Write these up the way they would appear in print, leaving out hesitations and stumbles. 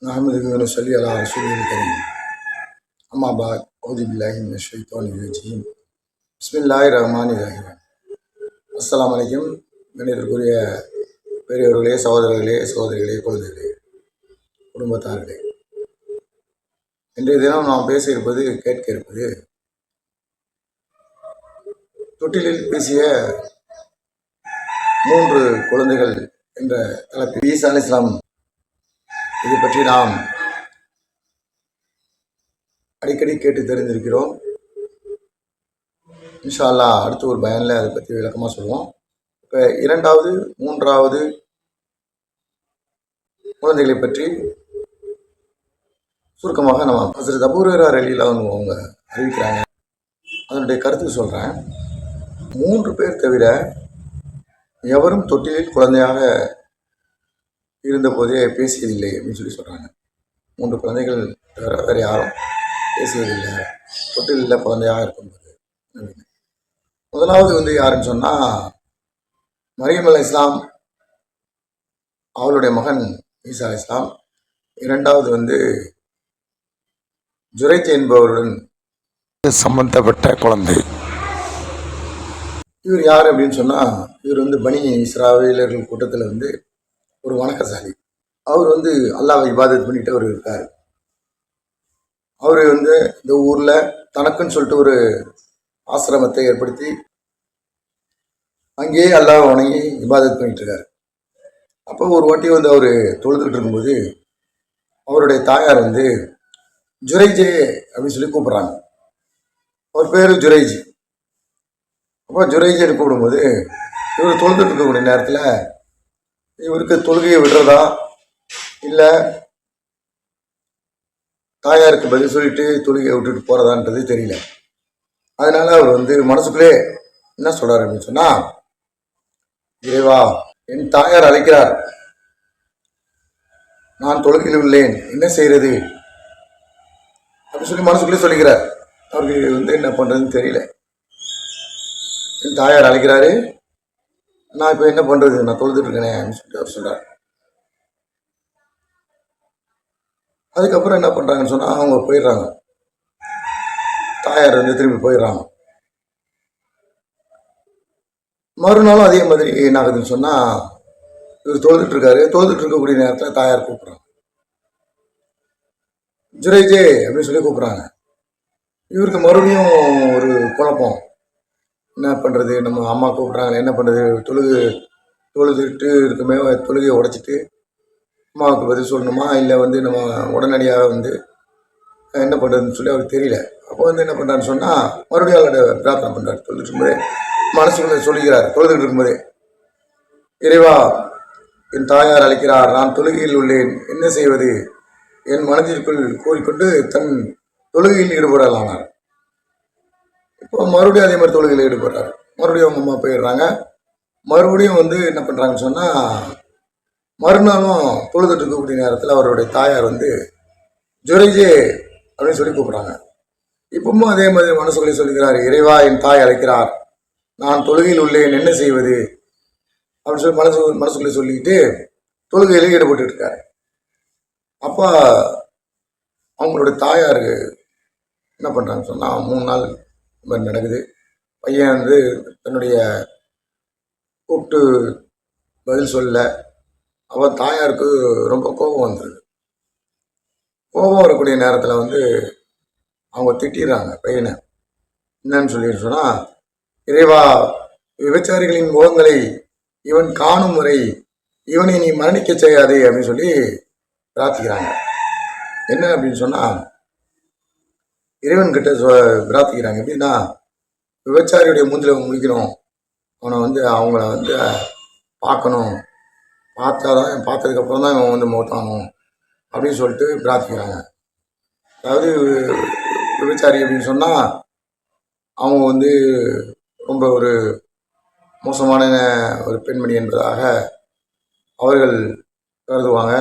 نحمده ونصلي على رسوله الكريم أما بعد أعوذ بالله من الشيطان الرجيم بسم الله الرحمن الرحيم அஸ்ஸலாமு அலைக்கும். கணிதற்குரிய பெரியவர்களே, சகோதரர்களே, சகோதரிகளே, குழந்தைகளே, குடும்பத்தார்களே, இன்றைய தினம் நாம் பேச இருப்பது, கேட்க இருப்பது, தொட்டிலில் பேசிய 3 குழந்தைகள் என்ற தலைப்பில் ஈசா அலைஹிஸ்ஸலாம் இதை பற்றி நாம் அடிக்கடி கேட்டு தெரிந்திருக்கிறோம். இன்ஷா அல்லாஹ் அடுத்த ஒரு பயானில் அதை பற்றி விளக்கமாக சொல்லுவோம். இப்போ 2வது 3வது குழந்தைகளை பற்றி சுருக்கமாக நம்ம ஹஸ்ரத் அபூ ஹுரைரா ரலியல்லாஹு அன்ஹு அவங்க அறிவிக்கிறாங்க. அதனுடைய கருத்து சொல்கிறேன். 3 பேர் தவிர எவரும் தொட்டிலில் குழந்தையாக இருந்தபோதே பேசியதில்லை அப்படின்னு சொல்கிறாங்க. 3 குழந்தைகள் தவிர வேறு யாரும் பேசியதில்லை தொட்டிலில் குழந்தையாக இருக்கும்போது அப்படின்னு. முதலாவது யாருன்னு சொன்னால் மரியம் அலைஹிஸ்ஸலாம், அவளுடைய மகன் ஈசா அலைஹிஸ்ஸலாம். 2வது ஜுரைஜ் என்பவருடன் சம்பந்தப்பட்ட குழந்தை. இவர் யார் அப்படின்னு சொன்னால், இவர் பனி இஸ்ராயேலர்கள் கூட்டத்தில் ஒரு வணக்கசாலி. அவர் அல்லாஹ்வை இபாதத் பண்ணிட்டு அவர் இருக்கார். அவர் இந்த ஊரில் தனக்குன்னு சொல்லிட்டு ஒரு ஆசிரமத்தை ஏற்படுத்தி அங்கேயே அல்லாஹ் வணங்கி இபாதத் பண்ணிட்டு இருக்காரு. அப்போ ஒரு வாட்டி அவர் தொழுதுகிட்டு இருக்கும்போது அவருடைய தாயார் ஜுரைஜே அப்படின்னு சொல்லி கூப்பிட்றாங்க. அவர் பேர் ஜுரைஜ். அப்போ ஜுரைஜேன்னு கூப்பிடும்போது இவர் தொழுதுட்டு இருக்கக்கூடிய நேரத்தில் இவருக்கு தொழுகையை விடுறதா இல்லை தாயாருக்கு பதில் சொல்லிட்டு தொழுகையை விட்டுட்டு போகிறதான்றது தெரியல. அதனால அவர் மனசுக்குள்ளே என்ன சொல்கிறார் அப்படின்னு சொன்னால், இறைவா, என் தாயார் அழைக்கிறார், நான் தொழுகையில் உள்ளேன், என்ன செய்கிறது அப்படின்னு சொல்லி மனசுக்குள்ளே சொல்லிக்கிறார். அவருக்கு என்ன பண்ணுறதுன்னு தெரியல. என் தாயார் அழைக்கிறாரு, நான் இப்போ என்ன பண்ணுறது, நான் தொழுதுட்டு இருக்கேனே அப்படின்னு சொல்லிட்டு அவர் சொல்கிறார். அதுக்கப்புறம் என்ன பண்ணுறாங்கன்னு சொன்னால், அவங்க போயிடுறாங்க. தாயார் திரும்பி போயிடுறாங்க. மறுநாளும் அதே மாதிரி என்ன ஆகுதுன்னு சொன்னால், இவர் தொழுதுட்டு இருக்காரு. தொழுதுட்டு இருக்கக்கூடிய நேரத்தில் தாயார் கூப்பிட்றாங்க, ஜுரைஜே அப்படின்னு சொல்லி கூப்பிட்றாங்க. இவருக்கு மறுபடியும் ஒரு குழப்பம். என்ன பண்ணுறது, நம்ம அம்மா கூப்பிட்றாங்களே, என்ன பண்ணுறது, தொழுதுட்டு இருக்குமே, தொழுகையை உடைச்சிட்டு அம்மாவுக்கு பதில் சொல்லணுமா, இல்லை நம்ம உடனடியாக என்ன பண்ணுறதுன்னு சொல்லி அவருக்கு தெரியல. அப்போ என்ன பண்ணுறான்னு சொன்னால், மறுபடியும் அவரோட பிரார்த்தனை பண்ணுறாரு. தொழுதுட்டு இருக்கும்போதே மனசுக்குள்ளே சொல்லிக்கிறார். தொழுதுட்டு இருக்கும்போதே, இறைவா, என் தாயார் அழைக்கிறார், நான் தொழுகையில் உள்ளேன், என்ன செய்வது, என் மனதிற்குள் கூறிக்கொண்டு தன் தொழுகையில் ஈடுபடலானார். இப்போ மறுபடியும் அதே மாதிரி தொழுகையில் ஈடுபடுறாரு. மறுபடியும் அவங்க அம்மா போயிடுறாங்க. மறுபடியும் என்ன பண்ணுறாங்கன்னு சொன்னால், மறுநாளும் தொழுதுட்டு இருக்கக்கூடிய நேரத்தில் அவருடைய தாயார் ஜுரைஜே அப்படின்னு சொல்லி கூப்பிட்றாங்க. இப்பவும் அதே மாதிரி மனசுக்குள்ளே சொல்லிக்கிறார், இறைவா, என் தாய் அழைக்கிறார், நான் தொழுகையில் உள்ளேன், என்ன செய்வது அப்படின்னு சொல்லி மனசுக்குள்ளே சொல்லிக்கிட்டு தொழுகையில் ஈடுபட்டு இருக்காரு. அப்போ அவங்களுடைய தாயார் என்ன பண்ணுறாங்கன்னு சொன்னால், 3 நாள் மாதிரி நடக்குது. பையன் தன்னுடைய கூப்பிட்டு பதில் சொல்ல. அவன் தாயாருக்கு ரொம்ப கோபம் வந்துடுது. கோபம் வரக்கூடிய நேரத்தில் அவங்க திட்டிடுறாங்க பையனை. என்னன்னு சொல்லிட்டு சொன்னால், இறைவா, விபச்சாரிகளின் முகங்களை இவன் காணும் முறை இவனை நீ மரணிக்க செய்யாதே அப்படின்னு சொல்லி பிரார்த்திக்கிறாங்க. என்ன அப்படின்னு சொன்னால், இறைவன்கிட்ட பிரார்த்திக்கிறாங்க. எப்படின்னா, விபச்சாரியுடைய மூஞ்சில் முடிக்கணும், அவனை அவங்கள பார்க்கணும், பார்த்ததுக்கப்புறம் தான் இவன் மௌத்தாகணும் அப்படின்னு சொல்லிட்டு பிரார்த்திக்கிறாங்க. அதாவது விபச்சாரி அப்படின்னு சொன்னால் அவங்க ரொம்ப ஒரு மோசமான ஒரு பெண்மணி என்பதாக அவர்கள் கருதுவாங்க.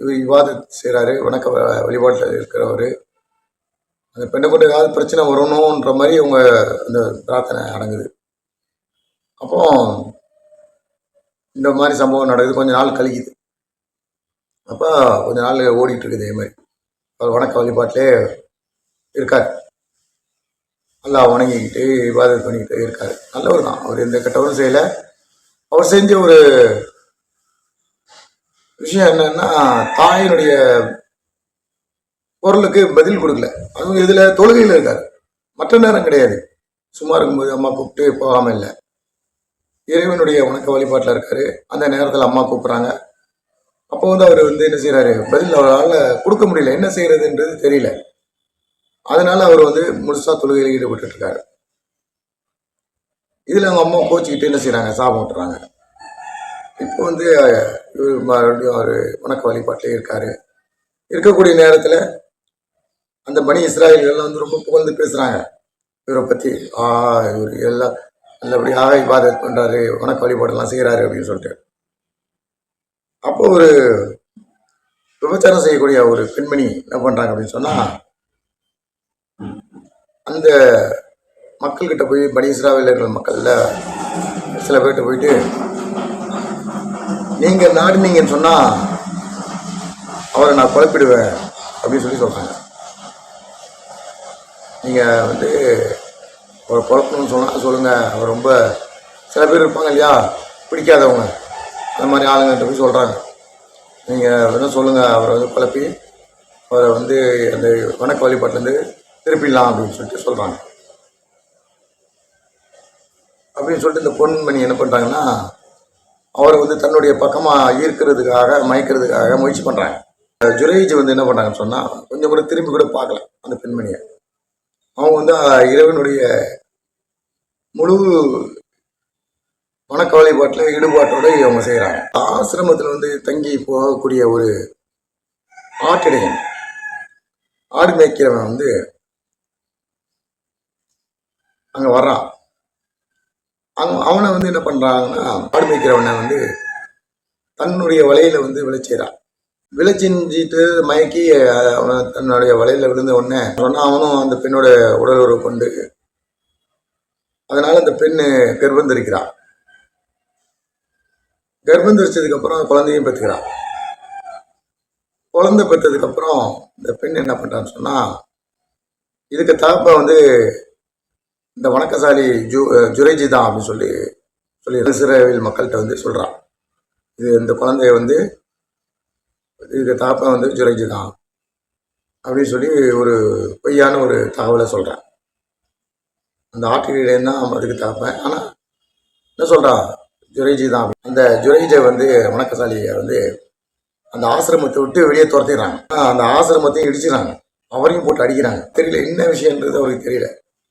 இவர் இபாதத் செய்கிறாரு, வணக்க வழிபாட்டில் இருக்கிறவர், அந்த பெண்ணை கொண்டு ஏதாவது பிரச்சனை வரணுன்ற மாதிரி அவங்க அந்த பிரார்த்தனை அடங்குது. அப்போ இந்த மாதிரி சம்பவம் நடக்குது. கொஞ்ச நாள் கழிக்குது. அப்போ கொஞ்ச நாள் ஓடிட்டு இருக்குது இதே மாதிரி. அவர் வணக்க வழிபாட்டிலே இருக்கார். நல்லா வணங்கிக்கிட்டு இபாதத் பண்ணிக்கிட்டு இருக்கார். நல்லவர் தான், அவர் எந்த கெட்டவரும் செய்யலை. அவர் செஞ்ச ஒரு விஷயம் என்னன்னா, தாயினுடைய குரலுக்கு பதில் கொடுக்கல. அதுவும் இதில் தொழுகையில் இருக்கார், மற்ற நேரம் கிடையாது. சும்மா இருக்கும்போது அம்மா கூப்பிட்டு போகாமல் இல்லை, இறைவனுடைய வணக்க வழிபாட்டில் இருக்காரு. அந்த நேரத்தில் அம்மா கூப்பிட்றாங்க. அப்போ வந்து அவர் வந்து என்ன செய்கிறாரு, பதில் அவரால் கொடுக்க முடியல, என்ன செய்யறதுன்றது தெரியல. அதனால அவர் வந்து முழுசாக தொழுகையில் ஈடுபட்டு இருக்காரு. இதில் அவங்க அம்மா கோச்சிக்கிட்டு என்ன செய்கிறாங்க, சாபம் விட்டுறாங்க. இப்போ வந்து இவர் மறுபடியும் அவர் வணக்க வழிபாட்டிலே இருக்காரு. இருக்கக்கூடிய நேரத்தில் அந்த பனி இஸ்ராயல்கள்லாம் வந்து ரொம்ப புகழ்ந்து பேசுகிறாங்க இவரை பற்றி. இவர் எல்லாம் நல்லபடியாக இபாதத் பண்ணுறாரு, வணக்க வழிபாடெல்லாம் செய்கிறாரு அப்படின்னு சொல்லிட்டு. அப்போ ஒரு விபச்சாரம் செய்யக்கூடிய ஒரு பெண்மணி என்ன பண்ணுறாங்க அப்படின்னு சொன்னால், அந்த மக்கள்கிட்ட போய், பனி இஸ்ராயலர்கள் மக்களில் சில பேர்கிட்ட போயிட்டு, நீங்கள் நாடுனீங்கன்னு சொன்னால் அவரை நான் குழப்பிடுவேன் அப்படின்னு சொல்லி சொல்கிறாங்க. நீங்கள் வந்து அவரை குழப்பணும்னு சொன்னால் சொல்லுங்கள், அவர் ரொம்ப, சில பேர் இருப்பாங்க இல்லையா பிடிக்காதவங்க, அந்த மாதிரி ஆளுங்கிட்ட போய் சொல்கிறாங்க. நீங்கள் வந்து சொல்லுங்கள், அவரை வந்து குழப்பி அவரை வந்து அந்த வணக்க வழிபாட்டிலேருந்து திருப்பிடலாம் அப்படின்னு சொல்லிட்டு சொல்கிறாங்க. அப்படின்னு சொல்லிட்டு இந்த பொன்மணி என்ன பண்ணுறாங்கன்னா, அவரை வந்து தன்னுடைய பக்கமாக ஈர்க்கிறதுக்காக, மயக்கிறதுக்காக முயற்சி பண்ணுறாங்க. ஜுரைஜ் வந்து என்ன பண்ணாங்கன்னு சொன்னால், கொஞ்சம் கூட திரும்பி கூட பார்க்கல அந்த பெண்மணியை. அவங்க வந்து இறைவனுடைய முழு வணக்க வழிபாட்டில் ஈடுபாட்டோடு அவங்க செய்கிறாங்க. ஆசிரமத்தில் வந்து தங்கி போகக்கூடிய ஒரு ஆட்டிடையன், ஆடு மேய்க்கிறவன் வந்து அங்கே வர்றான். அவனை வந்து என்ன பண்ணுறாங்கன்னா, ஆடு மேய்க்கிறவனை வந்து தன்னுடைய வலையில் வந்து விளைச்சிறான். விளைச்சிஞ்சிட்டு மயக்கி அவனை தன்னுடைய வலையில் விழுந்த உடனே சொன்னால், அவனும் அந்த பெண்ணோட உடல் உறவு கொண்டு, அதனால் அந்த பெண்ணு கர்ப்பம் தரிக்கிறான். கர்ப்பம் தரிச்சதுக்கப்புறம் குழந்தையும் பெற்றுக்கிறான். குழந்தை பெற்றதுக்கப்புறம் இந்த பெண் என்ன பண்ணுறான்னு சொன்னால், இதுக்கு தகப்ப வந்து இந்த வணக்கசாலி ஜுரைஜி தான் அப்படின்னு சொல்லி இஸ்ரவேல் மக்கள்கிட்ட வந்து சொல்கிறான். இது இந்த குழந்தைய வந்து இதுக்கு தகப்பன் வந்து ஜுரைஜி தான் அப்படின்னு சொல்லி ஒரு பொய்யான ஒரு தகவலை சொல்கிறேன். அந்த ஆட்டிடையன் தான் அதுக்கு தகப்பன். ஆனால் என்ன சொல்கிறா, ஜுரைஜி தான். அந்த ஜுரைஜை வந்து வணக்கசாலியை வந்து அந்த ஆசிரமத்தை விட்டு வெளியே துரத்திடுறாங்க. அந்த ஆசிரமத்தையும் இடிச்சிடறாங்க, அவரையும் போட்டு அடிக்கிறாங்க. தெரியல என்ன விஷயன்றது அவருக்கு தெரியல.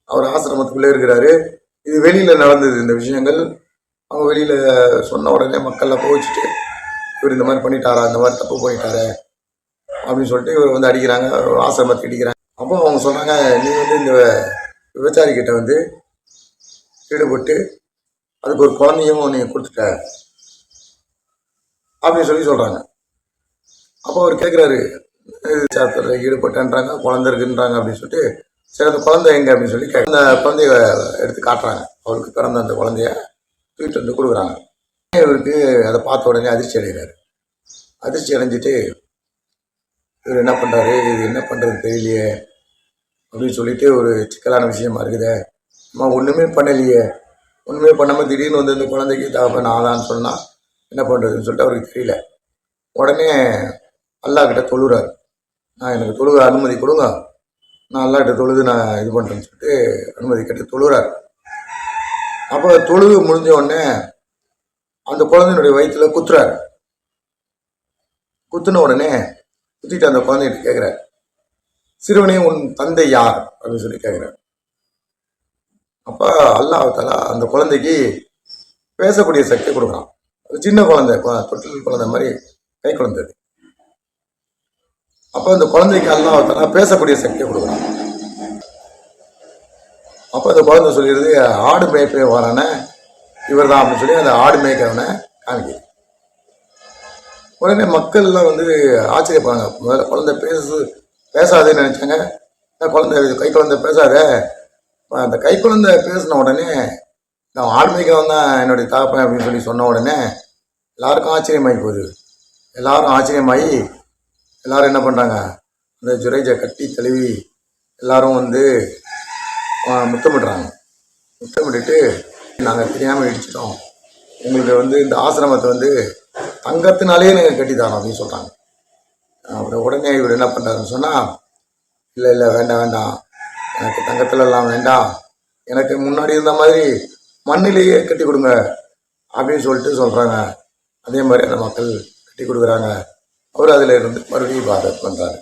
அவர் ஆசிரமத்துக்குள்ளே இருக்கிறாரு. இது வெளியில் நடந்தது இந்த விஷயங்கள். அவங்க வெளியில் சொன்ன உடனே மக்கள்லாம் கோவிச்சுட்டு, இவர் இந்த மாதிரி பண்ணிட்டாரா, இந்த மாதிரி தப்பு பண்ணிட்டாரு அப்படின்னு சொல்லிட்டு இவர் வந்து அடிக்கிறாங்க, ஆசிரமத்தை அடிக்கிறாங்க. அப்போ அவங்க சொல்கிறாங்க, நீ வந்து இந்த விபச்சாரிக்கிட்ட வந்து ஈடுபட்டு அதுக்கு ஒரு குழந்தையும் நீ கொடுத்துட்ட அப்படின்னு சொல்லி சொல்கிறாங்க. அப்போ அவர் கேட்குறாரு, சாத்திரத்தில் ஈடுபட்டேன்றாங்க, குழந்தை இருக்குன்றாங்க அப்படின்னு சொல்லிட்டு, சரி அந்த குழந்தை எங்கே அப்படின்னு சொல்லி அந்த குழந்தைய எடுத்து காட்டுறாங்க. அவருக்கு பிறந்த அந்த குழந்தைய தூக்கிட்டு வந்து கொடுக்குறாங்க. இவருக்கு அதை பார்த்த உடனே அதிர்ச்சி அடைகிறாரு. அதிர்ச்சி அடைஞ்சிட்டு இவர் என்ன பண்ணுறாரு, இது என்ன பண்ணுறது தெரியலையே அப்படின்னு சொல்லிட்டு, ஒரு சிக்கலான விஷயமா இருக்குதே, அம்மா ஒன்றுமே பண்ணலையே, ஒன்றுமே பண்ணாமல் திடீர்னு வந்து இந்த குழந்தைக்கு தகப்பன் ஆதான்னு சொன்னால் என்ன பண்ணுறதுன்னு சொல்லிட்டு அவருக்கு தெரியல. உடனே அல்லாஹ்கிட்ட தொழுகிறார். நான் எனக்கு தொழுக அனுமதி கொடுங்க, நான் அல்லாஹ்கிட்ட தொழுது நான் இது பண்ணுறேன்னு சொல்லிட்டு அனுமதி கேட்டு தொழுகிறார். அப்போ தொழுது முடிஞ்ச உடனே அந்த குழந்தையினுடைய வயிற்றுல குத்துறாரு. குத்துன உடனே குத்திட்டு அந்த குழந்தைகிட்ட கேட்குறாரு, சிறுவனே உன் தந்தை யார் அப்படின்னு சொல்லி கேட்குறாரு. அப்போ அல்லாஹ் தஆலா அந்த குழந்தைக்கு பேசக்கூடிய சக்தி கொடுக்குறான். சின்ன குழந்தை, தொட்டில் குழந்தை மாதிரி கை குழந்தை. அப்போ அந்த குழந்தைக்கு அல்லாஹ் தஆலா பேசக்கூடிய சக்தியை கொடுக்குறான். அப்போ அந்த குழந்தை சொல்லிடுது, ஆடு மேய்ப்பே வரான இவர் தான் அப்படின்னு சொல்லி அந்த ஆடு மேய்க்கிறவனை காமிக்குது. உடனே மக்கள்லாம் வந்து ஆச்சரியப்படுறாங்க. முதல்ல குழந்தை பேசாதேன்னு நினச்சாங்க. குழந்தை கை குழந்தை பேசாத, அந்த கை குழந்தை பேசின உடனே நான் ஆடு மேய்க்கிறவன் தான் என்னுடைய தாப்பேன் அப்படின்னு சொல்லி சொன்ன உடனே எல்லாருக்கும் ஆச்சரியமாகி போகுது. எல்லாரும் ஆச்சரியமாகி எல்லாரும் என்ன பண்ணுறாங்க, அந்த ஜுரைஜை கட்டி தழுவி எல்லாரும் வந்து முத்தமிடுறாங்க. முத்தமிட்டுட்டு நாங்கள் தெரியாமல் இடிச்சிட்டோம், உங்களுக்கு வந்து இந்த ஆசிரமத்தை வந்து தங்கத்தினாலேயே நீங்கள் கட்டித்தரோம் அப்படின்னு சொல்கிறாங்க. அப்புறம் உடனே இவர் என்ன பண்ணுறாருன்னு சொன்னால், இல்லை இல்லை வேண்டாம் வேண்டாம், எனக்கு தங்கத்திலலாம் வேண்டாம், எனக்கு முன்னாடி இருந்த மாதிரி மண்ணிலேயே கட்டி கொடுங்க அப்படின்னு சொல்கிறாங்க. அதே மாதிரி அந்த மக்கள் கட்டி கொடுக்குறாங்க. அவர் அதில் இருந்து மறுபடியும் இபாதத் பண்ணுறாரு.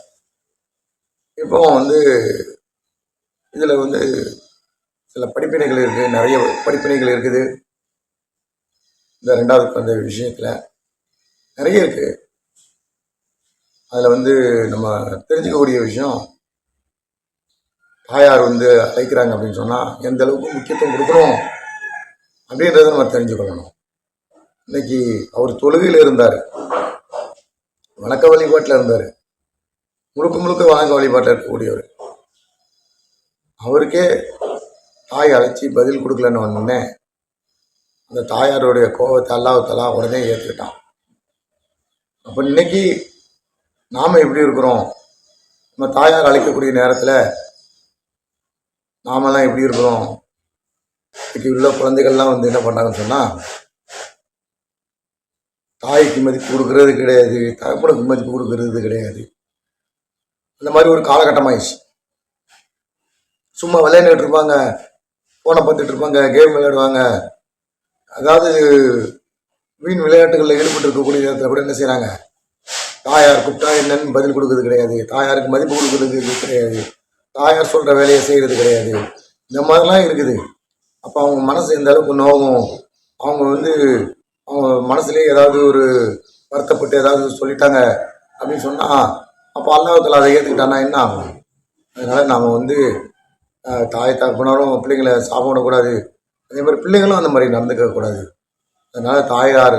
இப்போ வந்து இதில் வந்து சில படிப்பினைகள் இருக்குது, நிறைய படிப்பினைகள் இருக்குது. இந்த ரெண்டாவது அந்த விஷயத்தில் நிறைய இருக்குது. அதில் வந்து நம்ம தெரிஞ்சுக்கக்கூடிய விஷயம், தாயார் வந்து அழைக்கிறாங்க அப்படின்னு சொன்னால் எந்த அளவுக்கு முக்கியத்துவம் கொடுக்கணும் அப்படின்றத நம்ம தெரிஞ்சுக்கொள்ளணும். இன்னைக்கு அவர் தொழுகையில் இருந்தார், வணக்க வழிபாட்டில் இருந்தார், முழுக்க முழுக்க வணக்க வழிபாட்டில் இருக்கக்கூடியவர். அவருக்கே தாய் அழைச்சி பதில் கொடுக்கலன்னு வந்தோடனே அந்த தாயாருடைய கோபத்தை அல்லாஹ் உடனே ஏற்றுக்கிட்டான். அப்போ இன்னைக்கு நாம் எப்படி இருக்கிறோம், நம்ம தாயார் அழைக்கக்கூடிய நேரத்தில் நாமெல்லாம் எப்படி இருக்கிறோம்? இன்னைக்கு உள்ள குழந்தைகள்லாம் வந்து என்ன பண்ணுறாங்கன்னு சொன்னால், தாய்க்கு மதிப்பு கொடுக்கறது கிடையாது, தகப்பனுக்கு மதிப்பு கொடுக்கறது கிடையாது. அந்த மாதிரி ஒரு காலகட்டமாயிடுச்சு. சும்மா விளையாண்டுட்டு இருப்பாங்க, ஃபோனை பார்த்துட்டு இருப்பாங்க, கேம் விளையாடுவாங்க. அதாவது வீண் விளையாட்டுகளில் ஈடுபட்டு இருக்கக்கூடிய நேரத்தில் கூட என்ன செய்கிறாங்க, தாயார் கூப்பிட்டா என்னன்னு பதில் கொடுக்கறது கிடையாது, தாயாருக்கு மதிப்பு கொடுக்கறது கிடையாது, தாயார் சொல்கிற வேலையை செய்கிறது கிடையாது. இந்த மாதிரிலாம் இருக்குது. அப்போ அவங்க மனசு எந்த அளவுக்கு நோகும், அவங்க வந்து அவங்க மனசுலேயே ஏதாவது ஒரு வருத்தப்பட்டு ஏதாவது சொல்லிட்டாங்க அப்படின்னு சொன்னால், அப்போ அல்லாஹ்வுத்தாலா அதை ஏற்றுக்கிட்டான்னா என்ன ஆகும்? அதனால் நாம் வந்து தாய் தகப்பனாரும் பிள்ளைங்களை சாப்பிடக்கூடாது, அதே மாதிரி பிள்ளைகளும் அந்த மாதிரி நடந்துக்கக்கூடாது. அதனால் தாயார்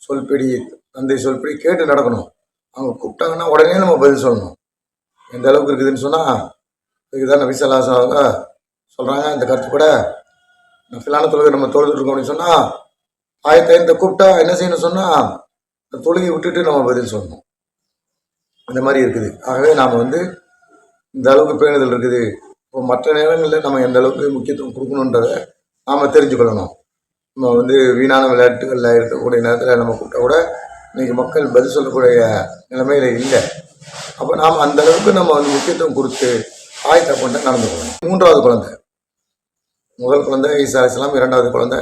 சொல்படி, தந்தை சொல்படி கேட்டு நடக்கணும். அவங்க கூப்பிட்டாங்கன்னா உடனே நம்ம பதில் சொல்லணும். எந்த அளவுக்கு இருக்குதுன்னு சொன்னால், இதுக்கு தான் நபி ஸல்லல்லாஹு அலைஹி வஸல்லம் சொல்கிறாங்க. இந்த கருத்து கூட நஃபிலான தொழுகை நம்ம தொழுதுட்டு இருக்கோம் அப்படின்னு சொன்னால், தாயத்தை இந்த கூப்பிட்டா என்ன செய்யணும் சொன்னால், அந்த தொழுகையை விட்டுட்டு நம்ம பதில் சொல்லணும். அந்த மாதிரி இருக்குது. ஆகவே நாம் வந்து இந்த அளவுக்கு பேணுதல் இருக்குது. இப்போ மற்ற நேரங்களில் நம்ம எந்த அளவுக்கு முக்கியத்துவம் கொடுக்கணுன்றதை நாம் தெரிஞ்சுக்கொள்ளணும். நம்ம வந்து வீணான விளையாட்டுகளில் இருக்கக்கூடிய நேரத்தில் நம்ம கூப்பிட்டா கூட இன்றைக்கி மக்கள் பதில் சொல்லக்கூடிய நிலைமையில் இல்லை. அப்போ நாம் அந்த அளவுக்கு நம்ம வந்து முக்கியத்துவம் கொடுத்து தாய் தகப்பன்கிட்ட நடந்து கொள்ளணும். மூன்றாவது குழந்தை, முதல் குழந்தை ஈசா அலைஹிஸ்ஸலாம், இரண்டாவது குழந்தை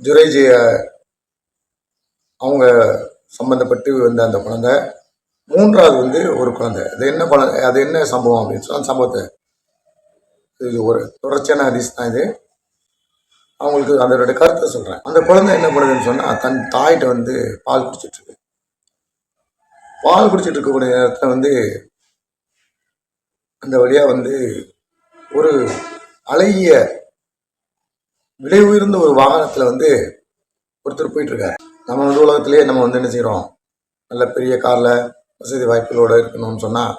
ஜுரைஜி அவங்க சம்மந்தப்பட்டு வந்த அந்த குழந்தை, மூன்றாவது வந்து ஒரு குழந்தை. அது என்ன குழந்தை, அது என்ன சம்பவம் அப்படின்னு சொன்னால், சம்பவத்தை இது ஒரு தொடர்ச்சியான ஹதீஸ் தான் இது. அவங்களுக்கு அதோட கருத்தை சொல்கிறேன். அந்த குழந்தை என்ன பண்ணுதுன்னு சொன்னால், தன் தாயிட்ட வந்து பால் குடிச்சிட்ருக்கு. பால் குடிச்சிட்டு இருக்கக்கூடிய நேரத்தில் வந்து அந்த வழியாக வந்து ஒரு அழகிய விலை உயர்ந்த ஒரு வாகனத்தில் வந்து ஒருத்தர் போயிட்டுருக்காரு. நம்ம வந்து உலகத்திலேயே நம்ம வந்து என்ன செய்கிறோம், நல்ல பெரிய காரில் வசதி வாய்ப்புகளோடு இருக்கணும்னு சொன்னால்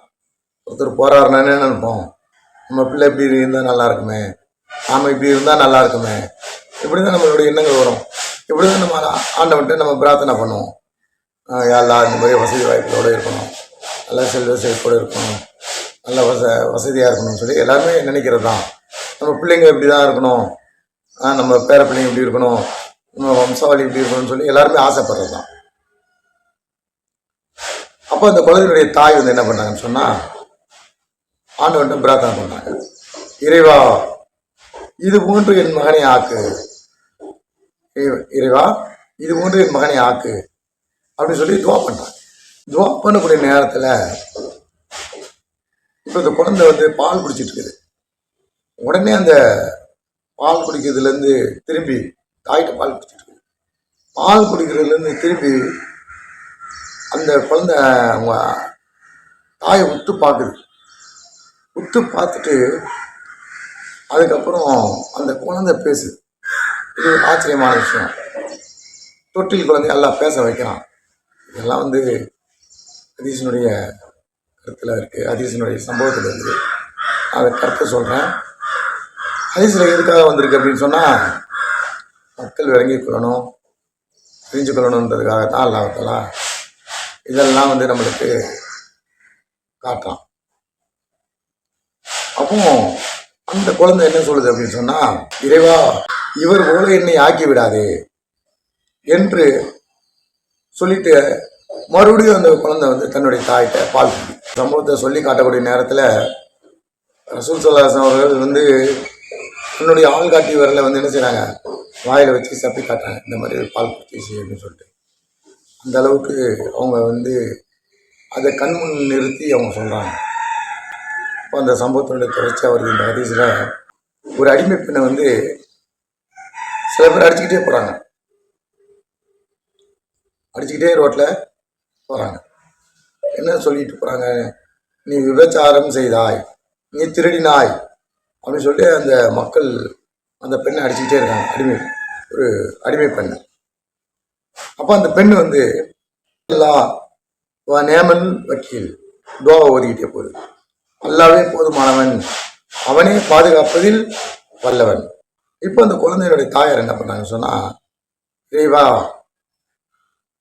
ஒருத்தர் போகிறாருன்னா என்ன நினைப்போம், நம்ம பிள்ளை இப்படி இருந்தால் நல்லா இருக்குமே, நாம் இப்படி இருந்தால் நல்லா இருக்குமே, இப்படி தான் நம்மளுடைய எண்ணங்கள் வரும். இப்படி தான் நம்ம ஆண்டவன்ட்டு நம்ம பிரார்த்தனை பண்ணுவோம். யாரெல்லாம் இந்த மாதிரி வசதி வாய்ப்புகளோடு இருக்கணும், நல்ல செல்வ செழிப்போடு இருக்கணும், நல்ல வசதியாக இருக்கணும்னு சொல்லி எல்லாருமே நினைக்கிறது தான். நம்ம பிள்ளைங்க இப்படி தான் இருக்கணும், நம்ம பேர பிள்ளைங்க இப்படி இருக்கணும், நம்ம வம்சாவளி இப்படி இருக்கணும்னு சொல்லி எல்லாருமே ஆசைப்படுறது தான். அப்போ அந்த குழந்தையுடைய தாய் வந்து என்ன பண்ணாங்கன்னு சொன்னால், ஆண்டவன்ட்டு பிரார்த்தனை பண்ணாங்க, இறைவா இது போன்று என் மகனை ஆக்கு, இறைவா இது போன்று என் மகனை ஆக்கு அப்படின்னு சொல்லி துவா பண்ணாங்க. துவா பண்ணக்கூடிய நேரத்தில் இப்போ இந்த குழந்தை வந்து பால் குடிச்சிட்டு இருக்குது. உடனே அந்த பால் குடிக்கிறதுலேருந்து திரும்பி தாய்கிட்ட பால் குடிச்சிட்டு இருக்குது. பால் குடிக்கிறதுலேருந்து திரும்பி அந்த குழந்தை அவங்க தாயை உத்து பார்க்குது. உத்து பார்த்துட்டு அதுக்கப்புறம் அந்த குழந்தை பேசுது. இது ஒரு ஆச்சரியமான விஷயம். தொட்டில் குழந்தை எல்லாம் பேச வைக்கிறான். இதெல்லாம் வந்து ஹதீஸினுடைய கருத்தில் இருக்குது, ஹதீஸினுடைய சம்பவத்தில் இருக்குது. அதை கருத்தை சொல்கிறேன். ஹதீஸில் எதுக்காக வந்திருக்கு அப்படின்னு சொன்னால், மக்கள் விளங்கி கொள்ளணும், தெரிஞ்சு கொள்ளணுன்றதுக்காக தான் அல்லாஹ் தஆலா இதெல்லாம் வந்து நம்மளுக்கு காட்டலாம். அப்போ அந்த குழந்தை என்ன சொல்லுது அப்படின்னு சொன்னா, இறைவா இவர் போல என்னை ஆக்கி விடாது என்று சொல்லிட்டு மறுபடியும் அந்த குழந்தை வந்து தன்னுடைய தாய்கிட்ட பால் குடி சம்பவத்தை சொல்லி காட்டக்கூடிய நேரத்தில் ரசூல் ஸல்லல்லாஹு அவர்கள் வந்து தன்னுடைய ஆள்காட்டி விரலை வந்து என்ன செய்கிறாங்க, வாயில் வச்சு சப்பி காட்டுறாங்க, இந்த மாதிரி ஒரு பால் குடிச்சு அப்படின்னு சொல்லிட்டு. அந்த அளவுக்கு அவங்க வந்து அதை கண்முன் நிறுத்தி அவங்க சொல்கிறாங்க. இப்போ அந்த சம்பவத்தினுடைய தொடர்ச்சியாக வருது இந்த ஹதீஸில். ஒரு அடிமை பெண்ணை வந்து சில பேர் அடிச்சுக்கிட்டே போகிறாங்க, அடிச்சுக்கிட்டே ரோட்டில் போகிறாங்க. என்ன சொல்லிட்டு போகிறாங்க, நீ விபச்சாரம் செய்தாய், நீ திருடினாய் அப்படின்னு சொல்லி அந்த மக்கள் அந்த பெண்ணை அடிச்சுக்கிட்டே இருக்காங்க. ஒரு அடிமை பெண். அப்போ அந்த பெண் வந்து நேமன் வக்கீல் துவா ஓதிக்கிட்டே போகுது. அல்லாவே போதுமானவன், அவனே பாதுகாப்பதில் வல்லவன். இப்போ அந்த குழந்தையினுடைய தாயார் என்ன பண்ணாங்க சொன்னா, இறைவா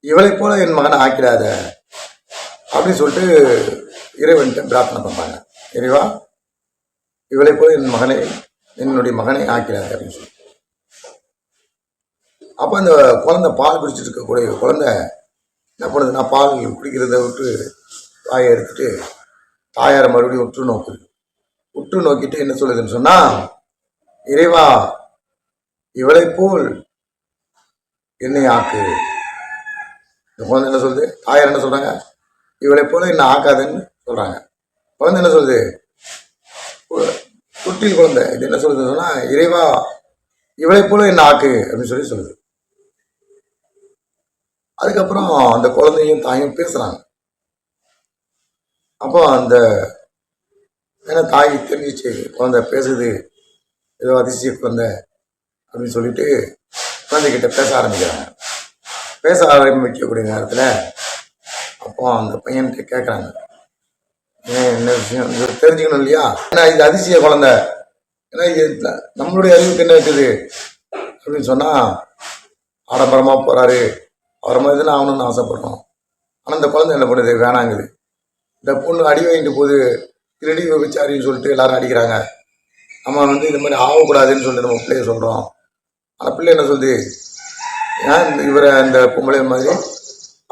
இவளை போல என் மகனை ஆக்கிடாத அப்படின்னு சொல்லிட்டு இறைவன்கிட்ட பிரார்த்தனை பண்ணுறாங்க. இறைவா இவளை போல என்னுடைய மகனை ஆக்கிடாத அப்படின்னு சொல்லி. அப்போ அந்த குழந்தை பால் குடிச்சிட்டு இருக்கக்கூடிய குழந்தை என்ன பண்ணுதுன்னா, பால் குடிக்கிறத விட்டு வாயை எடுத்துட்டு தாயாரை மறுபடியும் உற்று நோக்கிட்டு என்ன சொல்லுதுன்னு சொன்னா, இறைவா இவளை போல் என்னை ஆக்கு. இந்த குழந்தை என்ன சொல்லுது, தாயார் என்ன சொல்றாங்க, இவளை போல என்ன ஆக்காதுன்னு சொல்றாங்க. குழந்தை என்ன சொல்லுது, குட்டில் குழந்தை இது என்ன சொல்லுதுன்னு சொன்னா, இறைவா இவளை போல என்ன ஆக்கு அப்படின்னு சொல்லுது. அதுக்கப்புறம் அந்த குழந்தையும் தாயும் பேசுறாங்க. அப்போ அந்த ஏன்னா தாய் தெரிஞ்சிச்சு குழந்தை பேசுது, ஏதோ அதிசய குழந்தை அப்படின்னு சொல்லிட்டு குழந்தைகிட்ட பேச ஆரம்பிக்கிறாங்க. பேச ஆரம்பிக்கக்கூடிய நேரத்தில் அப்போ அந்த பையன்கிட்ட கேட்குறாங்க, என்ன விஷயம் தெரிஞ்சுக்கணும் இல்லையா, ஏன்னா இது அதிசய குழந்தை, ஏன்னா இது நம்மளுடைய அறிவுக்கு என்ன இருக்குது அப்படின்னு சொன்னால், ஆடம்பரமாக போகிறாரு, அவரை மாதிரி தான் ஆகணும்னு ஆசைப்படுறோம். ஆனால் இந்த குழந்தை என்ன பண்ணுது, வேணாங்குது. இந்த பொண்ணு அடி வாங்கிட்டு போது, திருடி விபச்சாரின்னு சொல்லிட்டு எல்லாரும் அடிக்கிறாங்க. நம்ம வந்து இந்த மாதிரி ஆகக்கூடாதுன்னு சொல்லிட்டு நம்ம பிள்ளைய சொல்கிறோம். ஆனால் பிள்ளை என்ன சொல்லுது, ஏன் இவரை அந்த பொம்பளை மாதிரி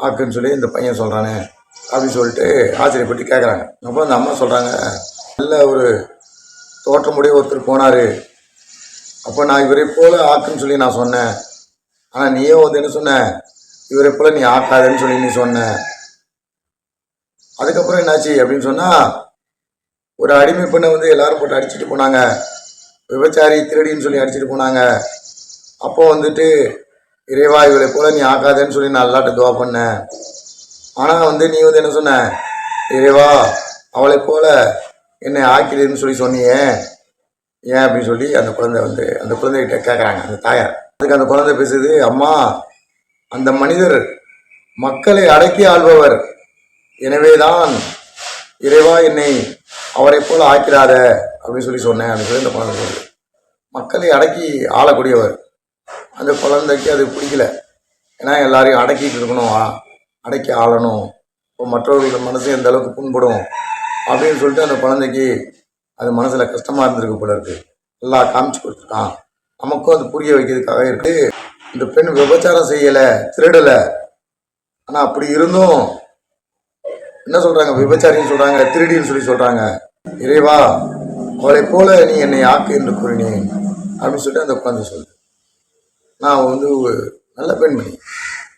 ஆக்குன்னு சொல்லி இந்த பையன் சொல்கிறானே அப்படின்னு சொல்லிட்டு ஆச்சரியப்பட்டு கேட்குறாங்க. அப்போ அந்த அம்மா சொல்கிறாங்க, நல்ல ஒரு தோற்றமுடைய ஒருத்தர் போனார், அப்போ நான் இவரை போல் ஆக்குன்னு சொல்லி நான் சொன்னேன். ஆனால் நீயும் வந்து என்ன சொன்ன, இவரை போல் நீ ஆக்காதுன்னு சொல்லி நீ சொன்ன. அதுக்கப்புறம் என்னாச்சு அப்படின்னு சொன்னால், ஒரு அடிமை பெண்ணை வந்து எல்லாரும் போட்டு அடிச்சுட்டு போனாங்க, விபச்சாரி திருடின்னு சொல்லி அடிச்சுட்டு போனாங்க. அப்போ வந்துட்டு இறைவா இவளை போல நீ ஆக்காதேன்னு சொல்லி நான் அல்லாட்ட துவா பண்ணேன். ஆனால் வந்து நீ வந்து என்ன சொன்ன, இறைவா அவளை போல என்னை ஆக்கிடுன்னு சொல்லி சொன்னியே, ஏன் அப்படின்னு சொல்லி அந்த குழந்தைகிட்ட கேட்குறாங்க அந்த தாயார். அதுக்கு அந்த குழந்தை பேசுது, அம்மா அந்த மனிதர் மக்களை அடக்கி ஆள்பவர், எனவேதான் இறைவா என்னை அவரை போல ஆக்கிறாத அப்படின்னு சொல்லி சொன்னேன் அப்படின்னு சொல்லி அந்த குழந்தை சொல்லுது. மக்களை அடக்கி ஆளக்கூடியவர். அந்த குழந்தைக்கு அது பிடிக்கல. ஏன்னா எல்லாரையும் அடக்கிட்டு இருக்கணும், அடக்கி ஆளணும், இப்போ மற்றவர்கள் மனசு எந்த அளவுக்கு புண்படும் அப்படின்னு சொல்லிட்டு அந்த குழந்தைக்கு அது மனசில் கஷ்டமாக இருந்திருக்கு போல இருக்கு. எல்லாம் காமிச்சு கொடுத்துருக்கான். நமக்கும் அது புரிய வைக்கிறதுக்காக இருக்கு. இந்த பெண் விபச்சாரம் செய்யலை, திருடலை, ஆனால் அப்படி இருந்தும் என்ன சொல்கிறாங்க, விபச்சாரின்னு சொல்கிறாங்க, திருடின்னு சொல்லி சொல்கிறாங்க. இறைவா அவளை போல நீ என்னை ஆக்கு என்று கூறினேன் அப்படின்னு சொல்லிட்டு அந்த குழந்தை சொல்லுது. நான் வந்து நல்ல பெண்மணி,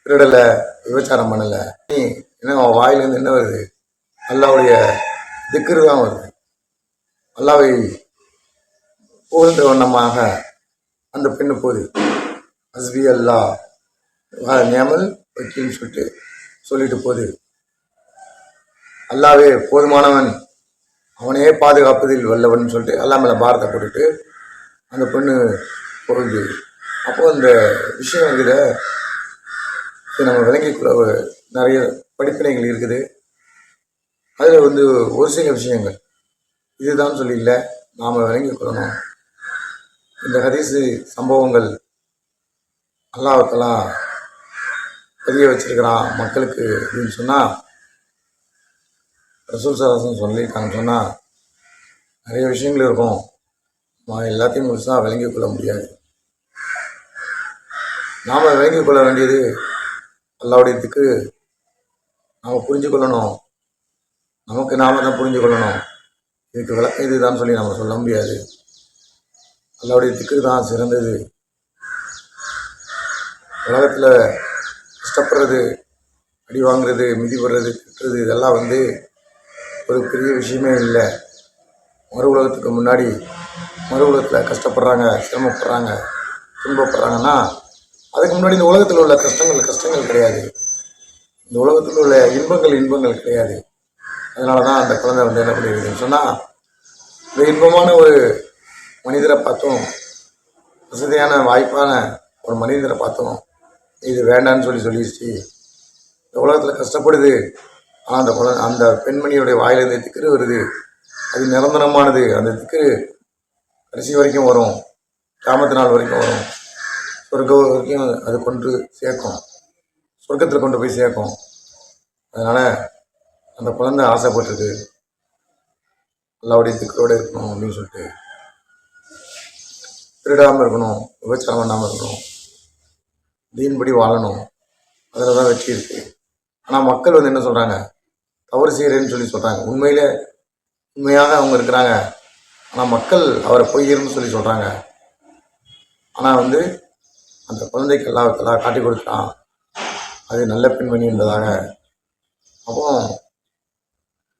திருடலை, விபச்சாரம் பண்ணலை. நீ என்ன வாயிலேருந்து என்ன வருது, அல்லாவுடைய திக்ரு தான் வருது. அல்லாவை புகழ்ந்த வண்ணமாக அந்த பெண்ணு போகுது. ஹஸ்பி அல்லா நேமல் வக்கீல்னு சொல்லிட்டு போகுது. அல்லாவே போதுமானவன், அவனே பாதுகாப்பதில் வல்லவன் சொல்லிட்டு அல்லா மேலே பாரத்தை போட்டுட்டு அந்த பெண்ணு போகுது. அப்போ அந்த விஷயம் இருக்குது, நம்ம விளங்கிக்குள்ள நிறைய படிப்பினைகள் இருக்குது. அதில் வந்து ஒரு சில விஷயங்கள் இதுதான் சொல்லி இல்லை, நாம் விளங்கிக் கொள்ளணும். இந்த ஹதீஸு சம்பவங்கள் அல்லாஹ்வுத்தஆலா பதிய வச்சிருக்கிறான் மக்களுக்கு அப்படின்னு சொன்னால், ரசூல் சலாசம் சொல்லியிருக்காங்கன்னு சொன்னால் நிறைய விஷயங்கள் இருக்கும். நான் எல்லாத்தையும் முழுசாக விளங்கிக் கொள்ள முடியாது. நாம் விளங்கிக் கொள்ள வேண்டியது அல்லாவுடைய திக்ரு. நாம் புரிஞ்சு கொள்ளணும். நமக்கு நாம தான் புரிஞ்சு கொள்ளணும். இதுக்கு விளக்கம் இதுதான் சொல்லி நம்ம சொல்ல முடியாது. அல்லாவுடைய திக்ரு தான் சிறந்தது. உலகத்தில் கஷ்டப்படுறது, அடி வாங்குறது, மிதிப்படுறது, திட்டுறது இதெல்லாம் ஒரு பெரிய விஷயமே இல்லை. மறு உலகத்துக்கு முன்னாடி மறு உலகத்தில் கஷ்டப்படுறாங்க, சிரமப்படுறாங்க, துன்பப்படுறாங்கன்னா அதுக்கு முன்னாடி இந்த உலகத்தில் உள்ள கஷ்டங்கள் கிடையாது. இந்த உலகத்தில் உள்ள இன்பங்கள் கிடையாது. அதனால தான் அந்த குழந்தை என்ன பண்ணியிருக்குன்னு சொன்னால், இந்த இன்பமான ஒரு மனிதரை பார்த்தோம், வசதியான வாய்ப்பான ஒரு மனிதரை பார்த்தோம், இது வேண்டான்னு சொல்லிடுச்சு. இந்த உலகத்தில் கஷ்டப்படுது. ஆனால் அந்த பெண்மணியுடைய வாயிலிருந்து திக்ரு வருது. அது நிரந்தரமானது. அந்த திக்ரு கடைசி வரைக்கும் வரும். கியாமத்து நாள் வரைக்கும் வரும். சொர்க்கம் வரைக்கும் அது கொண்டு சேர்க்கும். சொர்க்கத்தில் கொண்டு போய் சேர்க்கும். அதனால் அந்த குழந்தை ஆசைப்பட்டிருக்கு அல்லாவுடைய திக்ரோடு இருக்கணும் அப்படின்னு சொல்லிட்டு. திருடாமல் இருக்கணும், விபச்சாரம் பண்ணாமல் இருக்கணும், தீன்படி வாழணும். அதில் தான் வெற்றி இருக்குது. ஆனால் மக்கள் என்ன சொல்கிறாங்க, தவறு செய்கிறேன்னு சொல்கிறாங்க. உண்மையாக அவங்க இருக்கிறாங்க. ஆனால் மக்கள் அவரை பொய்யர்னு சொல்கிறாங்க. ஆனால் அந்த குழந்தைக்கு எல்லாம் காட்டி கொடுத்தான், அது நல்ல பெண்மணி என்பதாக. அப்போ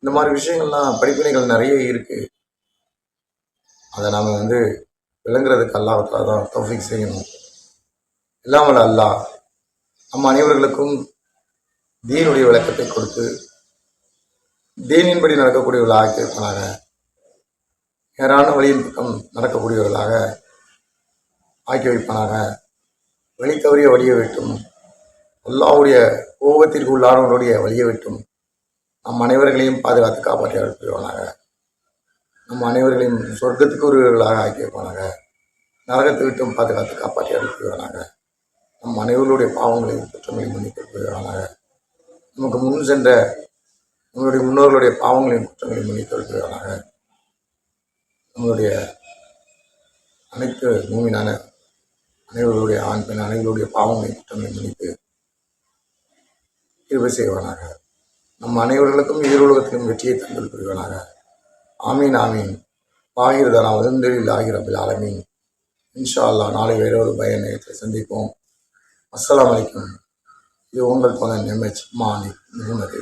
இந்த மாதிரி விஷயங்கள்லாம் படிப்பினைகள் நிறைய இருக்குது. அதை நாம் விளங்குறதுக்கு அல்லாஹ்வுத்தாலா தான் தௌஃபீக் செய்யணும். இல்லாமல் அல்லாஹ் நம்ம அனைவர்களுக்கும் தீனுடைய விளக்கத்தை கொடுத்து தீனின்படி நடக்கக்கூடியவர்களாக ஆக்கியிருப்பாங்க. நேரான வழியின் பக்கம் நடக்கக்கூடியவர்களாக ஆக்கி வைப்பானாக. வழி தவறிய வழியை விட்டும் அல்லாஹ்வுடைய கோபத்திற்கு உள்ளானவர்களுடைய வழியை விட்டும் நம் அனைவர்களையும் பாதுகாத்து காப்பாற்றி அனுப்பிடுவானாக. நம் அனைவர்களையும் சொர்க்கத்துக்கு உரியவர்களாக ஆக்கி வைப்பானாக. நரகத்தை விட்டும் பாதுகாத்து காப்பாற்றி அனுப்பிடுவானாக. நம் அனைவர்களுடைய பாவங்களையும் குற்றங்களையும் மன்னித்து அனுப்பிடுவானாக. நமக்கு முன் சென்ற நம்மளுடைய முன்னோர்களுடைய பாவங்களையும் குற்றங்களையும் மன்னித்து அனுப்பிடுவானாக. நம்மளுடைய அனைத்து மூமினான அனைவர்களுடைய ஆண் பெண் அனைவருடைய பாவங்களையும் குற்றங்களையும் மன்னித்து கிருபை செய்வானாக. நம் அனைவர்களுக்கும் ஈருலகத்திலும் வெற்றியை தந்தல் புரிவானாக. ஆமீன் ஆமீன். வாகிருதானா வதந்தலில் ஆகிரபில் ஆலமீன். இன்ஷா அல்லாஹ் நாளை வேறொரு பயணத்தை சந்திப்போம். அஸ்ஸலாமு அலைக்கும். இது உங்கள் பகன் எம்எச் மாலிக் முகமது.